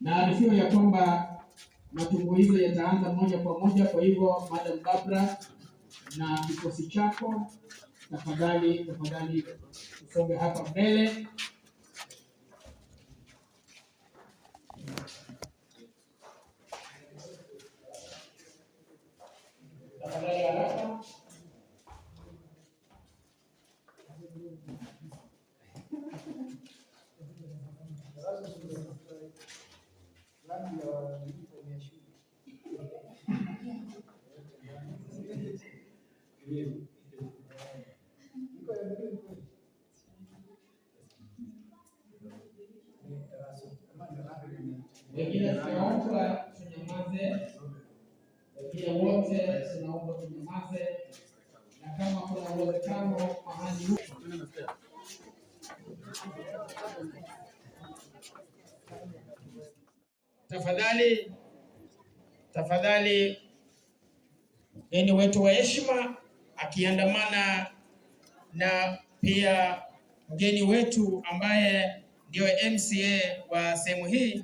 Naarifiwa ya kwamba matumbuizo yataanza moja kwa moja. Kwa hivyo, Madam Barbara na kikosi chako, tafadhali usonge hapa mbele. Tafadhali haraka. Wengine tunaomba tunyamaze, wengine wote tunaomba tunyamaze, na kama kuna uwezekano mahali tafadhali mgeni wetu wa heshima akiandamana na pia mgeni wetu ambaye ndio MCA wa sehemu hii.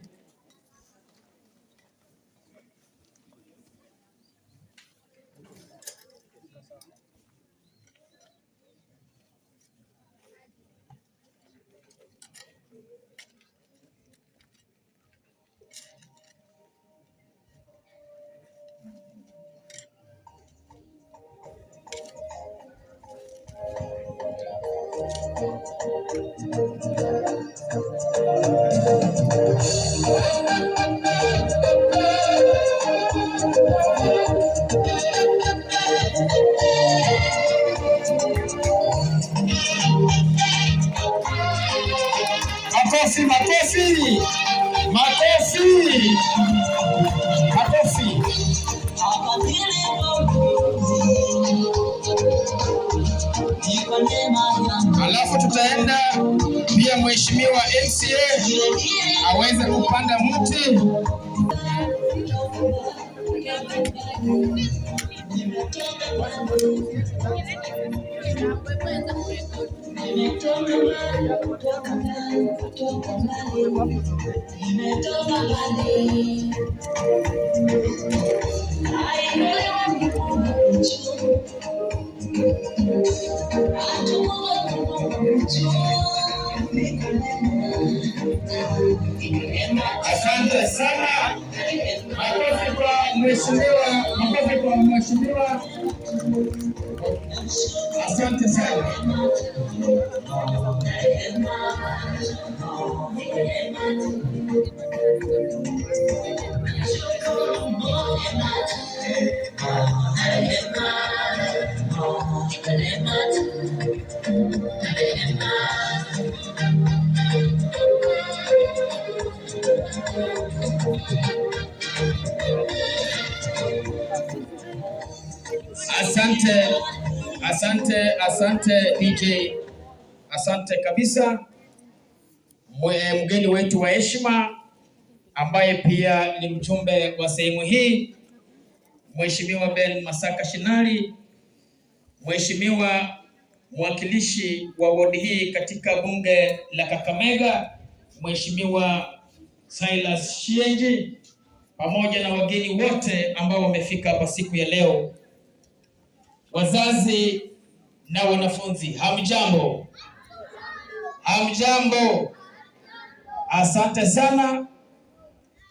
Makofi. Alafu tutaenda pia mheshimiwa MCA aweze kupanda mti. Asante sana. Makofi kwa mheshimiwa. Asante sana. Asante DJ. Asante kabisa. Mgeni wetu wa heshima ambaye pia ni mjumbe wa sehemu hii, Mheshimiwa Ben Masaka Shinali, Mheshimiwa mwakilishi wa wodi hii katika bunge la Kakamega, Mheshimiwa Silas Shienji, pamoja na wageni wote ambao wamefika hapa siku ya leo. Wazazi na wanafunzi, hamjambo? Hamjambo? Asante sana.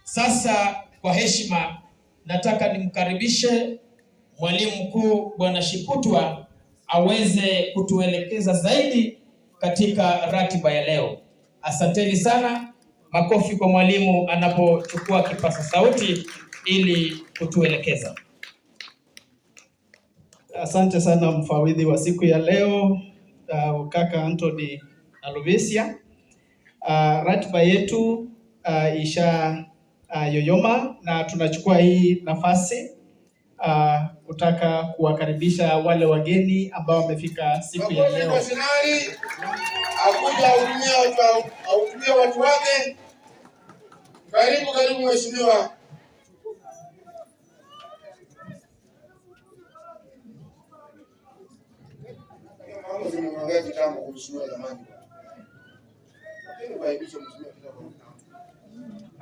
Sasa kwa heshima nataka nimkaribishe mwalimu mkuu Bwana Shiputwa aweze kutuelekeza zaidi katika ratiba ya leo. Asanteni sana. Makofi kwa mwalimu anapochukua kipasa sauti ili kutuelekeza. Asante sana mfawidhi wa siku ya leo, kaka Anthony Aluvesia. Ratiba yetu isha yoyoma na tunachukua hii nafasi kutaka kuwakaribisha wale wageni ambao wamefika siku ya leo. Akuja ahudumia watu wake. Karibu mheshimiwa. Mama zimemwangalia kitambo kumshukuru zamani.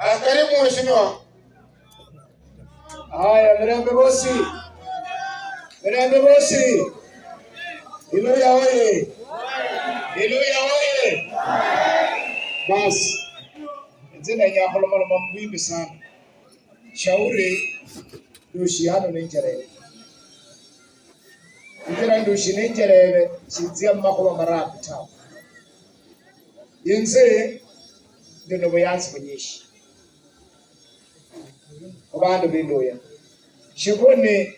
Karibu mheshimiwa. Haya, Mirembe bosi. Mirembe bosi. Iluya oye. Iluya oye. Basi. Nzina nyakolo mala mbimbi sana. Shauri ndushihano n'injerere. Nzina ndushi n'injerere sinzia makuba marapi tawo. Yenze ndino buyansi bunyishi. Abantu bindoya. Shibone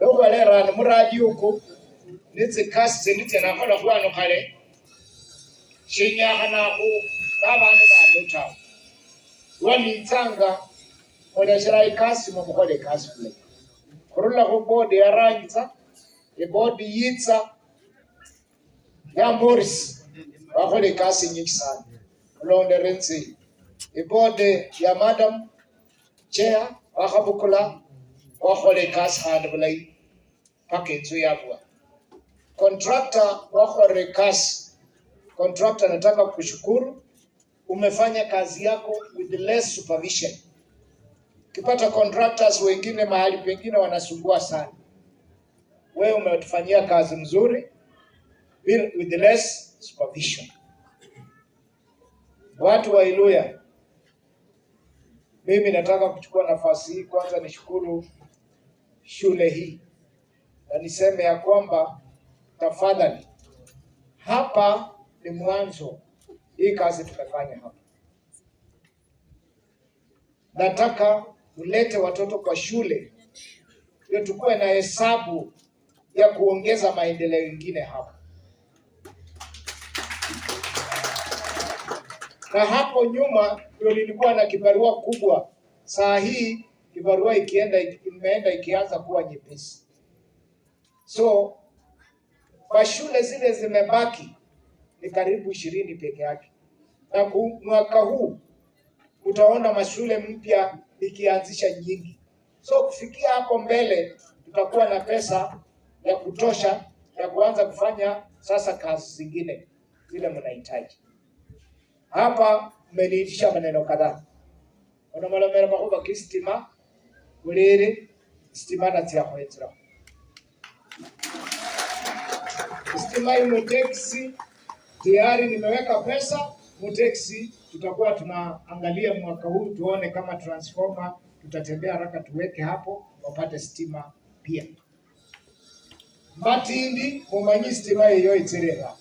lokalera na muradi uko nitse kasi nitse nakola kwano kale. Shinya kana ku abantu banota. Wani tsanga wala shirai kasi mu mukole kasi kule. Kurula ko bodi ya rangiza, e bodi yitsa ya Morris. Wakole kasi nyingi sana. Londe renzi. E bodi ya Madam Chair wakabukula wakole kasi handi bulai package yabwa. Contractor wakole kasi. Contractor nataka kushukuru umefanya kazi yako with less supervision. Kipata contractors wengine mahali pengine wanasumbua sana. Wewe umetufanyia kazi mzuri with less supervision. Watu wa Iluya, mimi nataka kuchukua nafasi hii kwanza nishukuru shule hii. Na niseme ya kwamba tafadhali hapa ni mwanzo hii kazi tumefanya hapa. Nataka ulete watoto kwa shule ndio tukue na hesabu ya kuongeza maendeleo mengine hapa. Na hapo nyuma ndio nilikuwa na kibarua kubwa. Saa hii kibarua imeenda ikianza kuwa nyepesi. So kwa shule zile zimebaki ni karibu 20 peke yake. Na mwaka huu utaona mashule mpya ikianzisha nyingi. So kufikia hapo mbele tutakuwa na pesa ya kutosha ya kuanza kufanya sasa kazi zingine zile mnahitaji. Hapa mmeniitisha maneno kadhaa. Ona malomera makuba kistima kulere stima na tia kwetra. Stima imo taxi tayari nimeweka pesa mutaxi, tutakuwa tunaangalia mwaka huu tuone kama transformer tutatembea haraka tuweke hapo wapate stima pia. Matindi mumanyi stima hiyo iterera.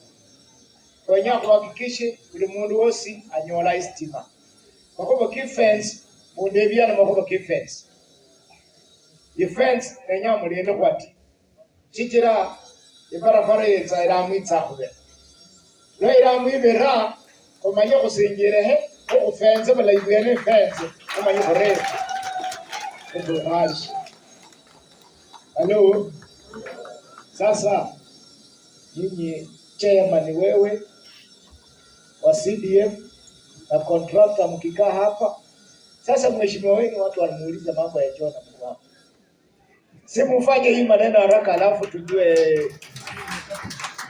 Kwenya kuhakikishe buli mundu wose anyola stima. Makobo kifence mundebya na makobo kifence. Defense kenya mulende kwati. Chikira ibarabara yetsa iramwitsa kube. Lera mwibera komanye kusingirehe okufenze balayibene fence komanye korere. Kubaji. Hello. Sasa nyinyi chairman wewe wa CDF na contractor mkikaa hapa. Sasa mheshimiwa wenu watu wanamuuliza mambo ya choo na mkuu. Simufanye hii maneno haraka alafu tujue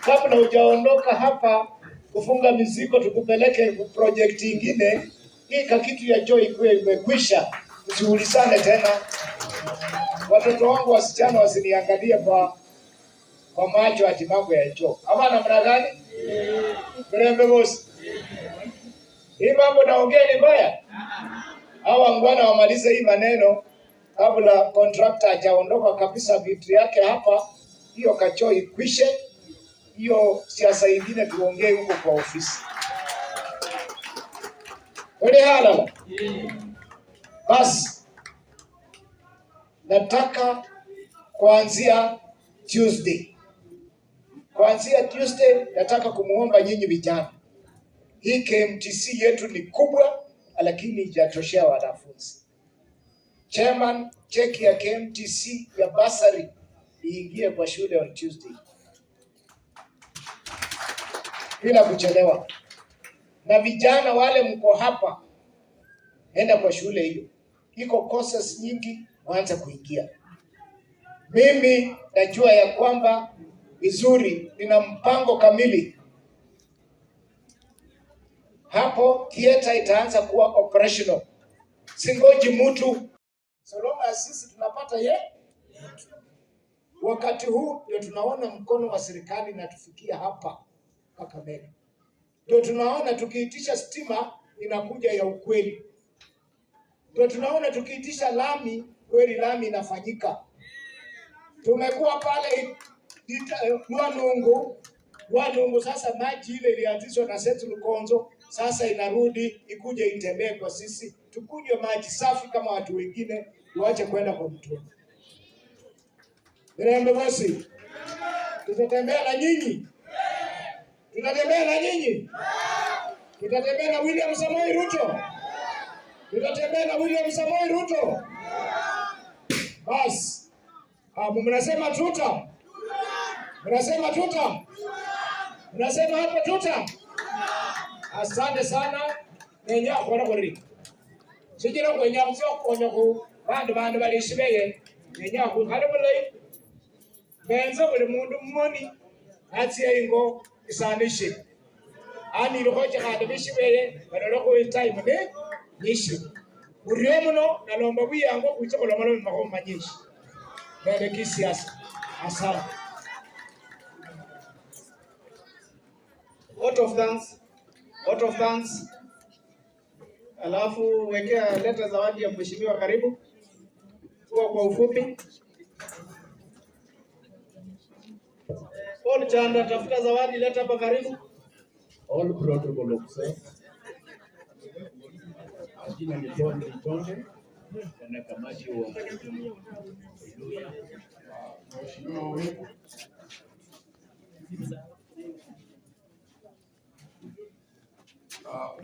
kabla hujaondoka hapa kufunga mizigo tukupeleke project nyingine. Hii kakitu ya choo ikuwe imekwisha. Usiulizane tena. Watoto wangu wasichana wasiniangalie kwa macho ati mambo ya choo. Ama namna gani? Mirembe bosi. Hii mambo naongea ni mbaya? Hawa ngwana wamalize hii maneno kabla contractor hajaondoka kabisa vitu yake hapa. Hiyo kachoo ikwishe. Hiyo siasa nyingine tuongee huko kwa ofisi. Ole halala. Basi nataka kuanzia Tuesday nataka kumuomba nyinyi vijana. Hii KMTC yetu ni kubwa lakini haijatoshea wanafunzi. Chairman, cheki ya KMTC ya basari iingie kwa shule on Tuesday. Bila kuchelewa. Na vijana wale mko hapa, enda kwa shule hiyo. Iko courses nyingi waanze kuingia. Mimi najua ya kwamba vizuri nina mpango kamili. Hapo theater itaanza kuwa operational singoji mtu. So long as sisi tunapata wakati huu ndio tunaona mkono wa serikali natufikia hapa Kakamega. Ndio tunaona tukiitisha stima inakuja ya ukweli. Ndio tunaona tukiitisha lami kweli lami inafanyika. Tumekuwa pale Wanungu sasa maji ile ilianzishwa na Setu Lukonzo sasa inarudi ikuje itembee kwa sisi tukunywe maji safi kama watu wengine, tuache kwenda kwa mtoni. Mirembe bosi, tutatembea na nyinyi, tutatembea na nyinyi, tutatembea na William Samoei Ruto, tutatembea na William Samoei Ruto. Bas, mnasema tuta, mnasema tuta, mnasema hapo tuta. Asante sana. Nenya kwa kweli. Sijira kwenya msio konya ku bandu balishibeye. Nenya ku kalebulai. Benzo buli mundu mmoni atiye ingo isanishi. Ani rohoje hade bishibeye balolo ko time ne nishi. Uriyo muno nalomba bwiyango kuchokola malo makoma nyishi. Bebe kisiasa. Asante. Vote of thanks. Vote of thanks. Alafu wekea leta zawadi ya mheshimiwa karibu. Kwa ufupi. Paul Chanda, tafuta zawadi, leta hapa karibu. All protocol officers. Jina ni John Litonde na kamati wa Mheshimiwa wetu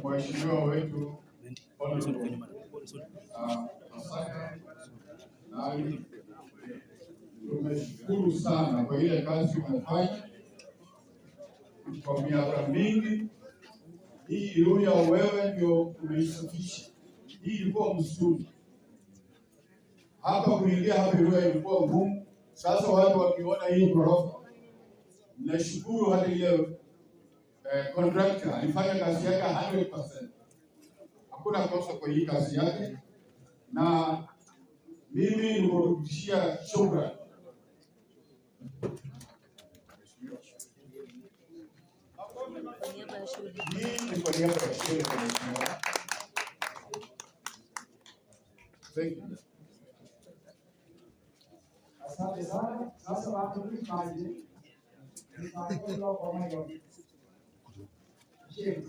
Mheshimiwa wetu Masaka Shinali, tumeshukuru sana kwa ile kazi umefanya kwa miaka mingi. Hii Iluya wewe ndio umeisafisha. Hii ilikuwa msituni. Hapa kuingia hapa Iluya ilikuwa ngumu. Sasa watu wakiona hii ghorofa, nashukuru hata ile contractor alifanya kazi yake 100%. Hakuna kosa kwa hii kazi yake, na mimi nikurudishia shukrani. Hii ni kwa niaba ya shule kwa mheshimiwa. Thank you. Asante sana. Sasa watumishi maji. Nitakwenda kwa mayo. Thank you.